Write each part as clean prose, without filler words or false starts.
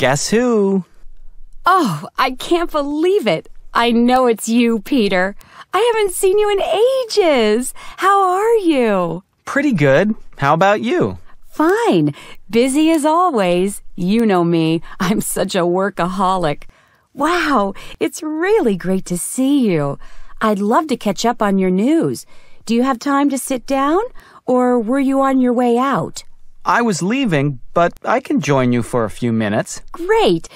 Guess who? Oh, I can't believe it. I know it's you, Peter. I haven't seen you in ages. How are you? Pretty good. How about you? Fine. Busy as always. You know me. I'm such a workaholic. Wow, it's really great to see you. I'd love to catch up on your news. Do you have time to sit down, or were you on your way out? I was leaving, but I can join you for a few minutes. Great.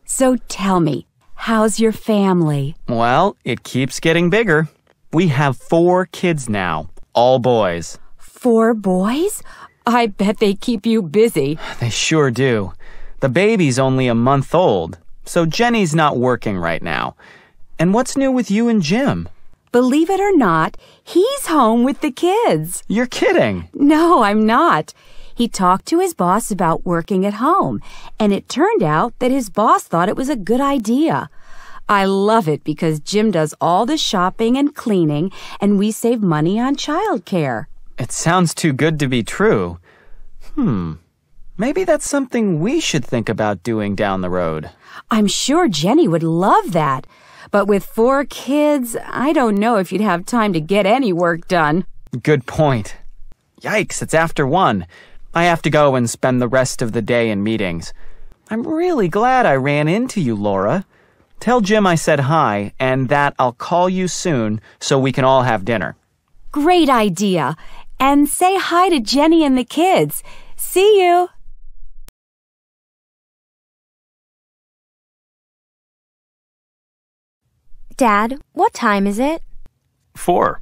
So tell me, how's your family? Well, it keeps getting bigger. We have 4 kids now, all boys. 4 boys? I bet they keep you busy. They sure do. The baby's only a month old, so Jenny's not working right now. And what's new with you and Jim? Believe it or not, he's home with the kids. You're kidding. No, I'm not. He talked to his boss about working at home, and it turned out that his boss thought it was a good idea. I love it because Jim does all the shopping and cleaning, and we save money on childcare. It sounds too good to be true. Maybe that's something we should think about doing down the road. I'm sure Jenny would love that. But with 4 kids, I don't know if you'd have time to get any work done. Good point. Yikes, it's after 1. I have to go and spend the rest of the day in meetings. I'm really glad I ran into you, Laura. Tell Jim I said hi and that I'll call you soon so we can all have dinner. Great idea. And say hi to Jenny and the kids. See you. Dad, what time is it? 4.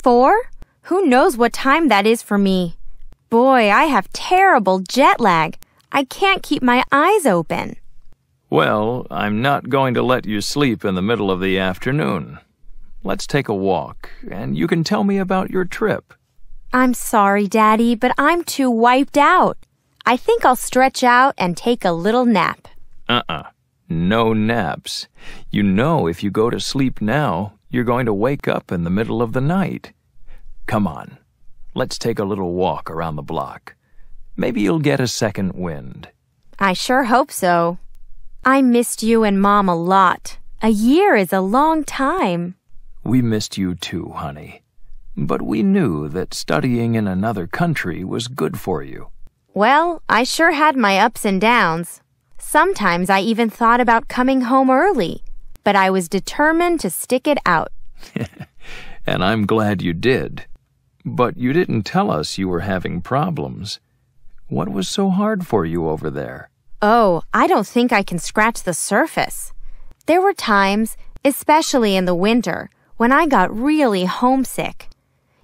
4? Who knows what time that is for me? Boy, I have terrible jet lag. I can't keep my eyes open. Well, I'm not going to let you sleep in the middle of the afternoon. Let's take a walk, and you can tell me about your trip. I'm sorry, Daddy, but I'm too wiped out. I think I'll stretch out and take a little nap. No naps. You know if you go to sleep now, you're going to wake up in the middle of the night. Come on, let's take a little walk around the block. Maybe you'll get a second wind. I sure hope so. I missed you and Mom a lot. A year is a long time. We missed you too, honey. But we knew that studying in another country was good for you. Well, I sure had my ups and downs. Sometimes I even thought about coming home early, but I was determined to stick it out. And I'm glad you did. But you didn't tell us you were having problems. What was so hard for you over there? Oh, I don't think I can scratch the surface. There were times, especially in the winter, when I got really homesick.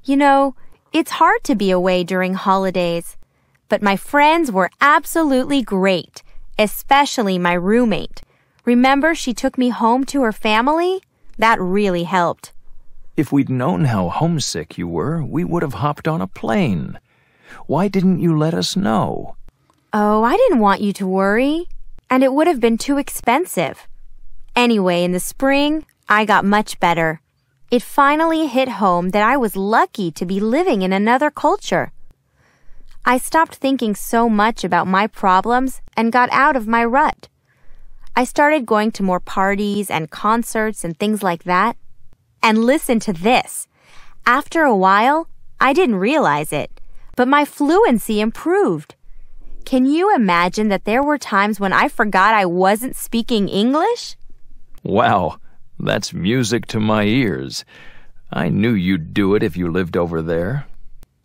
You know, it's hard to be away during holidays, but my friends were absolutely great. Especially my roommate. Remember she took me home to her family? That really helped. If we'd known how homesick you were, we would have hopped on a plane. Why didn't you let us know? Oh, I didn't want you to worry. And it would have been too expensive. Anyway, in the spring, I got much better. It finally hit home that I was lucky to be living in another culture. I stopped thinking so much about my problems and got out of my rut. I started going to more parties and concerts and things like that. And listen to this. After a while, I didn't realize it, but my fluency improved. Can you imagine that there were times when I forgot I wasn't speaking English? Wow, that's music to my ears. I knew you'd do it if you lived over there.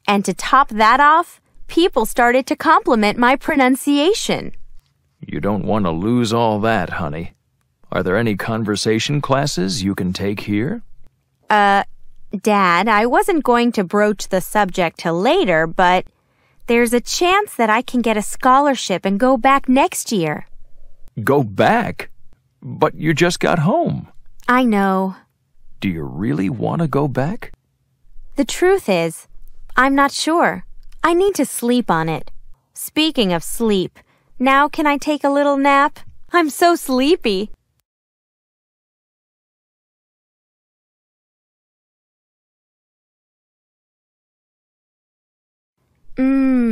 And to top that off, people started to compliment my pronunciation. You don't want to lose all that, honey. Are there any conversation classes you can take here? Dad, I wasn't going to broach the subject till later, but there's a chance that I can get a scholarship and go back next year. Go back? But you just got home. I know. Do you really want to go back? The truth is, I'm not sure. I need to sleep on it. Speaking of sleep, now can I take a little nap? I'm so sleepy.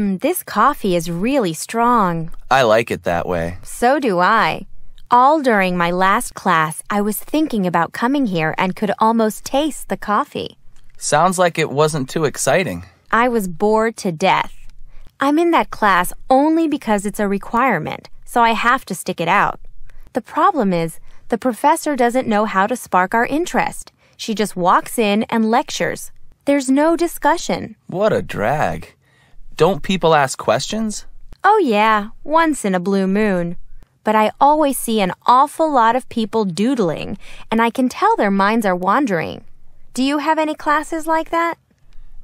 This coffee is really strong. I like it that way. So do I. All during my last class, I was thinking about coming here and could almost taste the coffee. Sounds like it wasn't too exciting. I was bored to death. I'm in that class only because it's a requirement, so I have to stick it out. The problem is, the professor doesn't know how to spark our interest. She just walks in and lectures. There's no discussion. What a drag. Don't people ask questions? Oh yeah, once in a blue moon. But I always see an awful lot of people doodling, and I can tell their minds are wandering. Do you have any classes like that?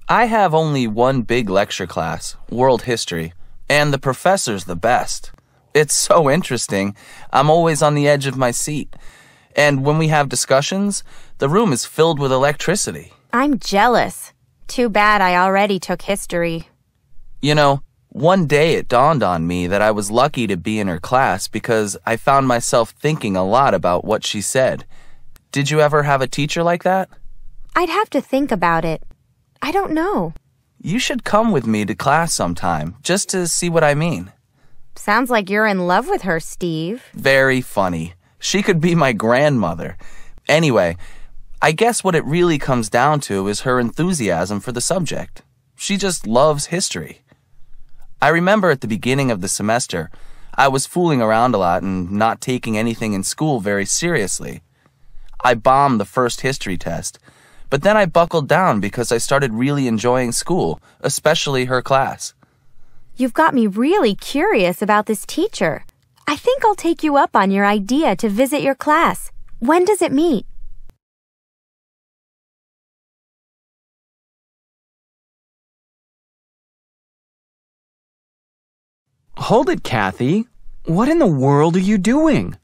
I have only one big lecture class, World History, and the professor's the best. It's so interesting. I'm always on the edge of my seat. And when we have discussions, the room is filled with electricity. I'm jealous. Too bad I already took history. You know, one day it dawned on me that I was lucky to be in her class because I found myself thinking a lot about what she said. Did you ever have a teacher like that? I'd have to think about it. I don't know. You should come with me to class sometime, just to see what I mean. Sounds like you're in love with her, Steve. Very funny. She could be my grandmother. Anyway, I guess what it really comes down to is her enthusiasm for the subject. She just loves history. I remember at the beginning of the semester, I was fooling around a lot and not taking anything in school very seriously. I bombed the first history test, but then I buckled down because I started really enjoying school, especially her class. You've got me really curious about this teacher. I think I'll take you up on your idea to visit your class. When does it meet? Hold it, Kathy. What in the world are you doing?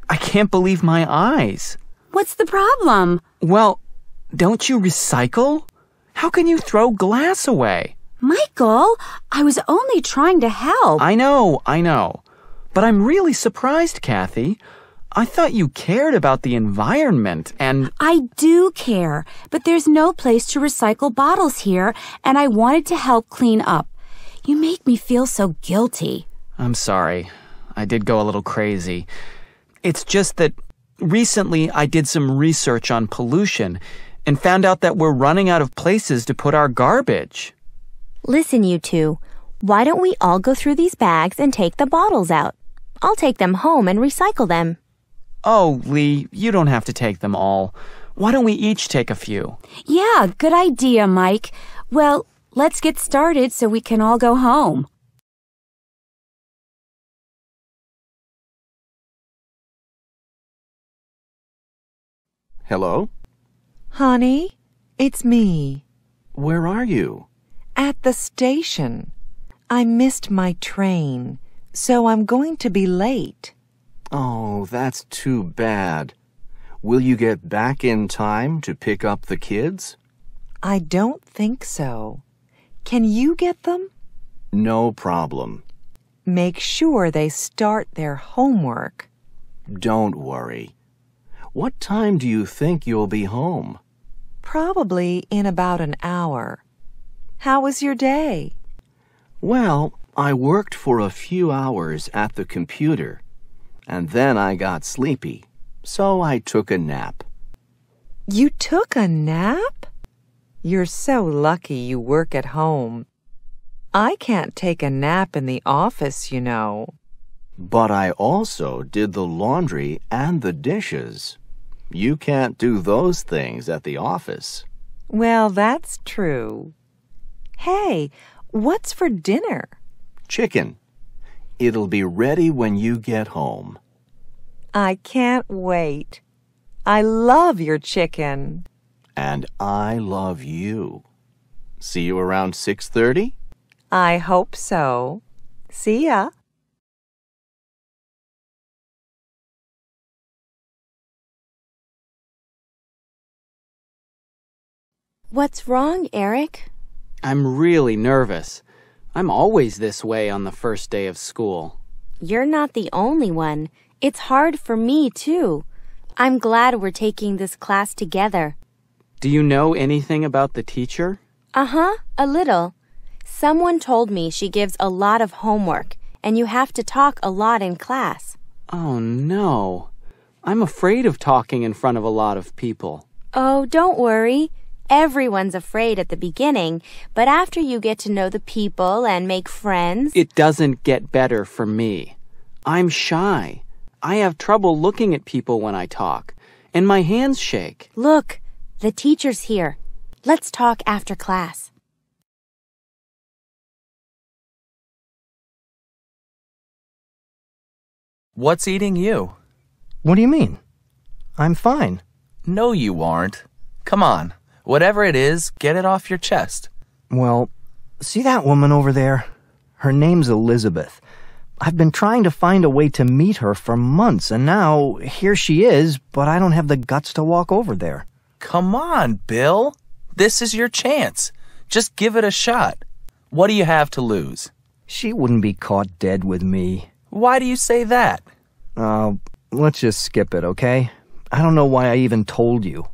I can't believe my eyes. What's the problem? Well, don't you recycle? How can you throw glass away? Michael, I was only trying to help. I know. But I'm really surprised, Kathy. I thought you cared about the environment and... I do care, but there's no place to recycle bottles here, and I wanted to help clean up. You make me feel so guilty. I'm sorry. I did go a little crazy. It's just that recently I did some research on pollution and found out that we're running out of places to put our garbage. Listen, you two. Why don't we all go through these bags and take the bottles out? I'll take them home and recycle them. Oh, Lee, you don't have to take them all. Why don't we each take a few? Yeah, good idea, Mike. Well, let's get started so we can all go home. Hello? Honey, it's me. Where are you? At the station. I missed my train, so I'm going to be late. Oh, that's too bad. Will you get back in time to pick up the kids? I don't think so. Can you get them? No problem. Make sure they start their homework. Don't worry. What time do you think you'll be home? Probably in about an hour. How was your day? Well, I worked for a few hours at the computer, and then I got sleepy, so I took a nap. You took a nap? You're so lucky you work at home. I can't take a nap in the office, you know. But I also did the laundry and the dishes. You can't do those things at the office. Well, that's true. Hey, what's for dinner? Chicken. It'll be ready when you get home. I can't wait. I love your chicken. And I love you. See you around 6:30? I hope so. See ya. What's wrong, Eric? I'm really nervous. I'm always this way on the first day of school. You're not the only one. It's hard for me, too. I'm glad we're taking this class together. Do you know anything about the teacher? Uh-huh, a little. Someone told me she gives a lot of homework, and you have to talk a lot in class. Oh, no. I'm afraid of talking in front of a lot of people. Oh, don't worry. Everyone's afraid at the beginning, but after you get to know the people and make friends... It doesn't get better for me. I'm shy. I have trouble looking at people when I talk, and my hands shake. Look, the teacher's here. Let's talk after class. What's eating you? What do you mean? I'm fine. No, you aren't. Come on. Whatever it is, get it off your chest. Well, see that woman over there? Her name's Elizabeth. I've been trying to find a way to meet her for months, and now here she is, but I don't have the guts to walk over there. Come on, Bill. This is your chance. Just give it a shot. What do you have to lose? She wouldn't be caught dead with me. Why do you say that? Let's just skip it, okay? I don't know why I even told you.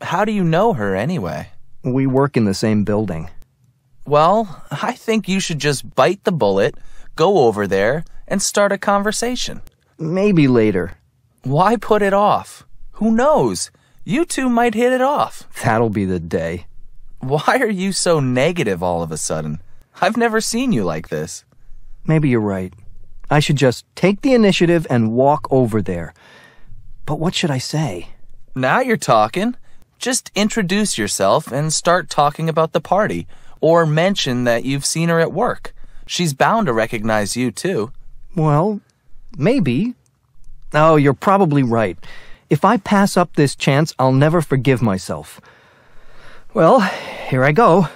How do you know her anyway? We work in the same building. Well, I think you should just bite the bullet, go over there, and start a conversation. Maybe later. Why put it off? Who knows? You two might hit it off. That'll be the day. Why are you so negative all of a sudden? I've never seen you like this. Maybe you're right. I should just take the initiative and walk over there. But what should I say? Now you're talking. Just introduce yourself and start talking about the party, or mention that you've seen her at work. She's bound to recognize you, too. Well, maybe. Oh, you're probably right. If I pass up this chance, I'll never forgive myself. Well, here I go.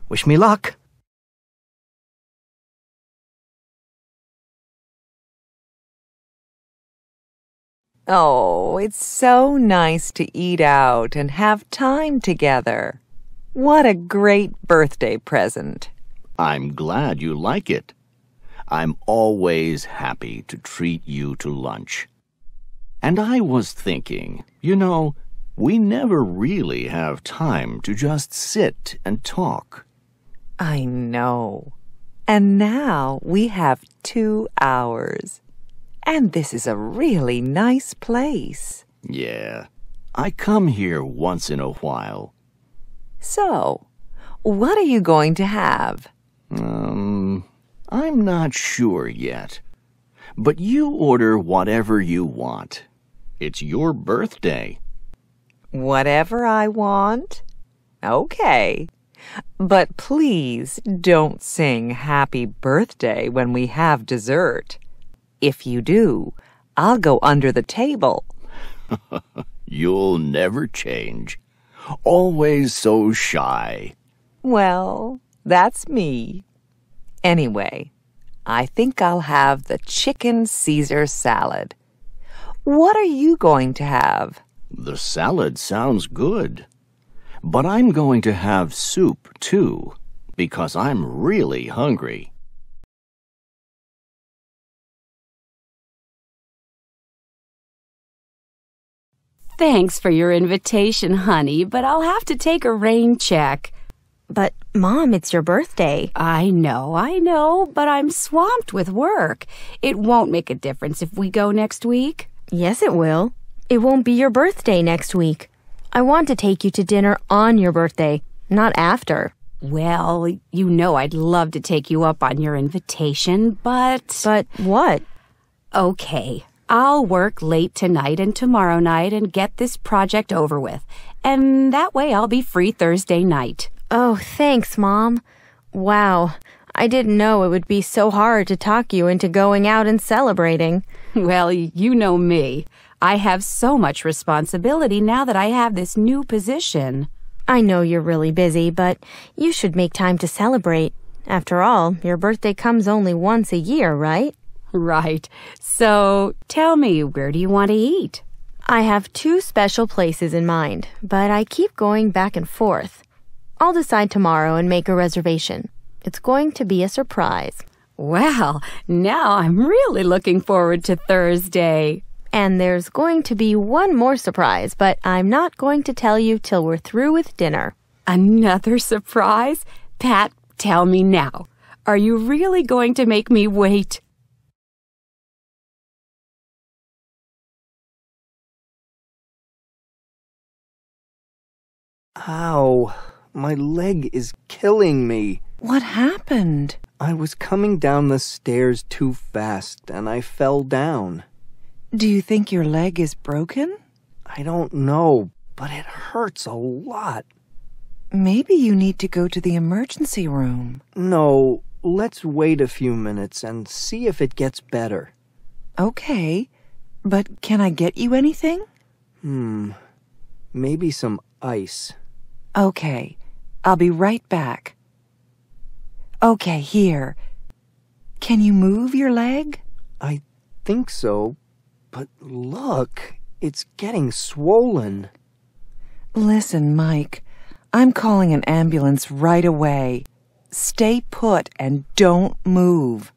Wish me luck. Oh, it's so nice to eat out and have time together. What a great birthday present. I'm glad you like it. I'm always happy to treat you to lunch. And I was thinking, we never really have time to just sit and talk. I know. And now we have 2 hours. And this is a really nice place. Yeah, I come here once in a while. So, what are you going to have? I'm not sure yet. But you order whatever you want. It's your birthday. Whatever I want? Okay. But please don't sing happy birthday when we have dessert. If you do, I'll go under the table. You'll never change. Always so shy. Well, that's me. Anyway, I think I'll have the chicken Caesar salad. What are you going to have? The salad sounds good. But I'm going to have soup, too, because I'm really hungry. Thanks for your invitation, honey, but I'll have to take a rain check. But, Mom, it's your birthday. I know, but I'm swamped with work. It won't make a difference if we go next week. Yes, it will. It won't be your birthday next week. I want to take you to dinner on your birthday, not after. Well, I'd love to take you up on your invitation, but... But what? Okay, I'll work late tonight and tomorrow night and get this project over with. And that way I'll be free Thursday night. Oh, thanks, Mom. Wow, I didn't know it would be so hard to talk you into going out and celebrating. Well, you know me. I have so much responsibility now that I have this new position. I know you're really busy, but you should make time to celebrate. After all, your birthday comes only once a year, right? Right. So, tell me, where do you want to eat? I have 2 special places in mind, but I keep going back and forth. I'll decide tomorrow and make a reservation. It's going to be a surprise. Well, now I'm really looking forward to Thursday. And there's going to be one more surprise, but I'm not going to tell you till we're through with dinner. Another surprise? Pat, Tell me now, are you really going to make me wait? Ow, my leg is killing me. What happened? I was coming down the stairs too fast and I fell down. Do you think your leg is broken? I don't know, but it hurts a lot. Maybe you need to go to the emergency room. No, let's wait a few minutes and see if it gets better. Okay, but can I get you anything? Maybe some ice. Okay, I'll be right back. Okay, here. Can you move your leg? I think so, but look, it's getting swollen. Listen, Mike, I'm calling an ambulance right away. Stay put and don't move.